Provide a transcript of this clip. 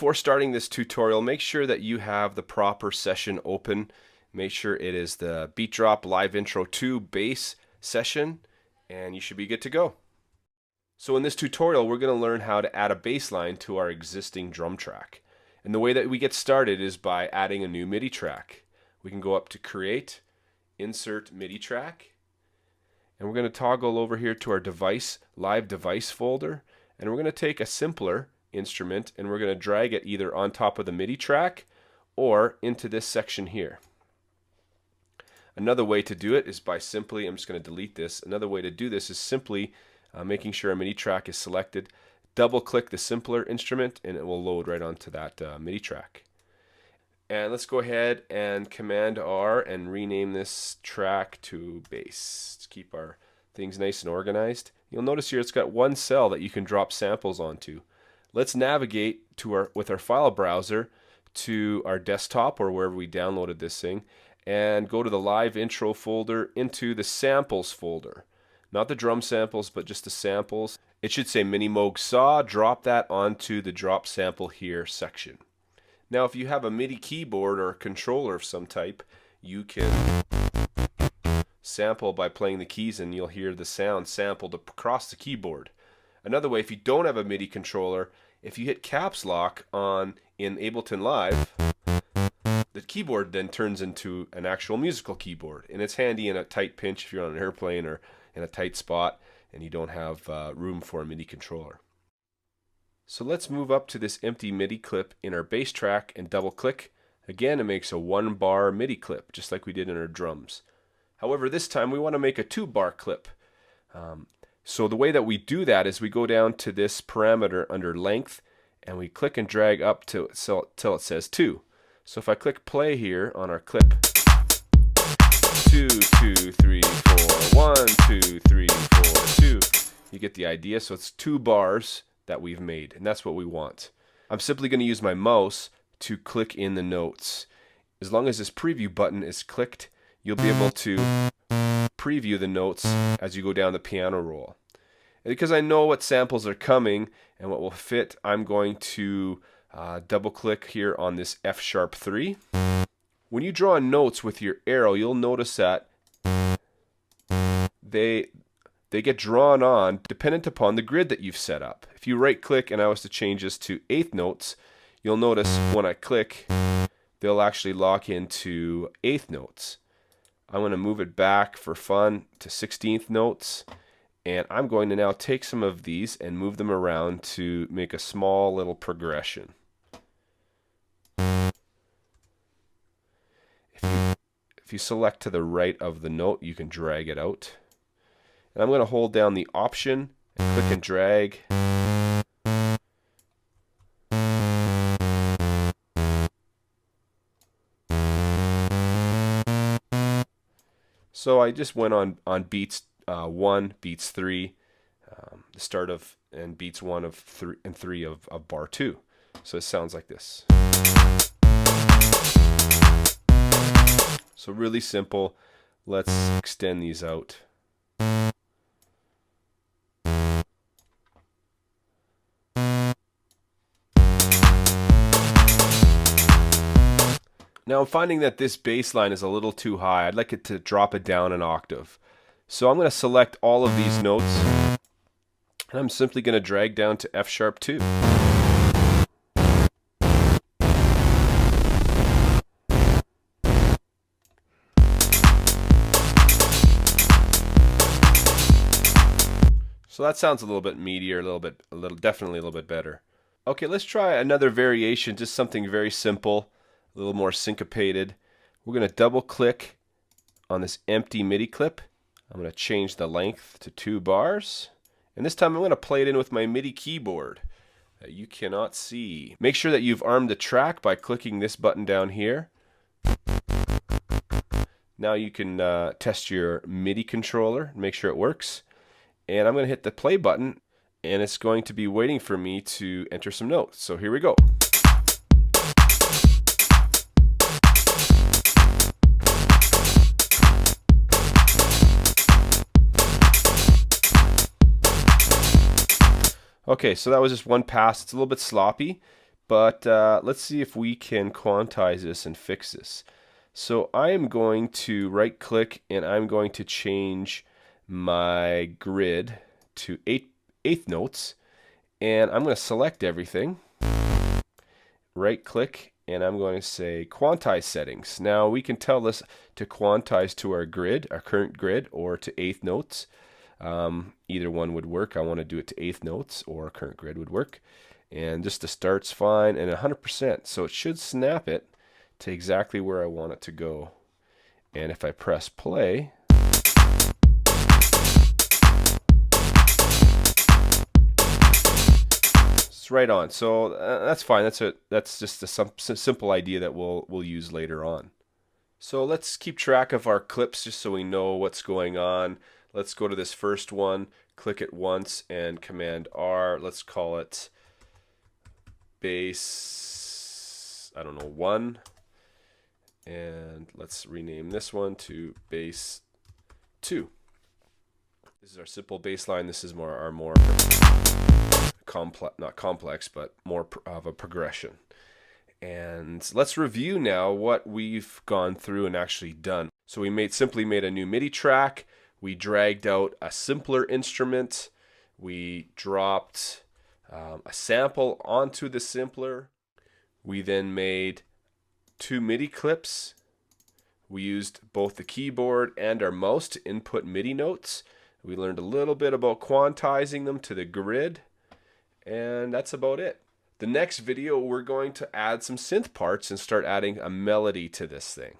before starting this tutorial, make sure that you have the proper session open. Make sure it is the Beat Drop Live Intro 2 bass session, and you should be good to go. So in this tutorial, we're going to learn how to add a bass line to our existing drum track. And the way that we get started is by adding a new MIDI track. We can go up to Create, Insert MIDI Track, and we're going to toggle over here to our device, Live Device folder, and we're going to take a simpler instrument and we're going to drag it either on top of the MIDI track or into this section here. Another way to do it is by simply, I'm just going to delete this, another way to do this is simply making sure a MIDI track is selected, double click the simpler instrument and it will load right onto that MIDI track. And let's go ahead and Command R and rename this track to bass. Let's keep our things nice and organized. You'll notice here it's got one cell that you can drop samples onto. Let's navigate to with our file browser to our desktop or wherever we downloaded this thing and go to the Live Intro folder into the Samples folder. Not the drum samples, but just the samples. It should say Mini Moog Saw. Drop that onto the Drop Sample Here section. Now if you have a MIDI keyboard or a controller of some type, you can sample by playing the keys and you'll hear the sound sampled across the keyboard. Another way, if you don't have a MIDI controller, if you hit caps lock on in Ableton Live, the keyboard then turns into an actual musical keyboard, and it's handy in a tight pinch if you're on an airplane or in a tight spot and you don't have room for a MIDI controller. So let's move up to this empty MIDI clip in our bass track and double click. Again, it makes a 1-bar MIDI clip just like we did in our drums. However, this time we want to make a 2-bar clip. So the way that we do that is we go down to this parameter under length and we click and drag up till it says 2. So if I click play here on our clip, 2, 2, 3, 4, 1, 2, 3, 4, 2. You get the idea. So it's 2 bars that we've made, and that's what we want. I'm simply going to use my mouse to click in the notes. As long as this preview button is clicked, you'll be able to preview the notes as you go down the piano roll. And because I know what samples are coming and what will fit, I'm going to double click here on this F-sharp 3. When you draw notes with your arrow, you'll notice that they get drawn on dependent upon the grid that you've set up. If you right click and I was to change this to 8th notes, you'll notice when I click, they'll actually lock into 8th notes. I'm going to move it back for fun to 16th notes, and I'm going to now take some of these and move them around to make a small little progression. If you select to the right of the note, you can drag it out. And I'm going to hold down the Option and click and drag. So I just went on beats 1, beats 3, the start of, and beats 1 of 3 and 3 of bar 2. So it sounds like this. So really simple. Let's extend these out. Now I'm finding that this bass line is a little too high. I'd like it to drop it down an octave. So I'm going to select all of these notes and I'm simply going to drag down to F-sharp 2. So that sounds a little bit meatier, definitely a little bit better. Okay, let's try another variation, just something very simple, a little more syncopated. We're going to double click on this empty MIDI clip. I'm going to change the length to 2 bars. And this time I'm going to play it in with my MIDI keyboard that you cannot see. Make sure that you've armed the track by clicking this button down here. Now you can test your MIDI controller, make sure it works. And I'm going to hit the play button and it's going to be waiting for me to enter some notes. So here we go. Okay, so that was just one pass. It's a little bit sloppy, But let's see if we can quantize this and fix this. So I am going to right click and I'm going to change my grid to eighth notes, and I'm going to select everything, right click, and I'm going to say quantize settings. Now we can tell this to quantize to our grid, our current grid, or to eighth notes. Either one would work. I want to do it to eighth notes, or current grid would work. And just to start's fine, and 100%. So it should snap it to exactly where I want it to go. And if I press play, it's right on. So that's fine. That's just a simple idea that we'll use later on. So let's keep track of our clips just so we know what's going on. Let's go to this first one, click it once, and Command R. Let's call it base, I don't know, 1. And let's rename this one to base 2. This is our simple baseline. This is our more complex, not complex, but more of a progression. And let's review now what we've gone through and actually done. So we simply made a new MIDI track. We dragged out a simpler instrument. We dropped a sample onto the simpler. We then made 2 MIDI clips. We used both the keyboard and our mouse to input MIDI notes. We learned a little bit about quantizing them to the grid, and that's about it. The next video, we're going to add some synth parts and start adding a melody to this thing.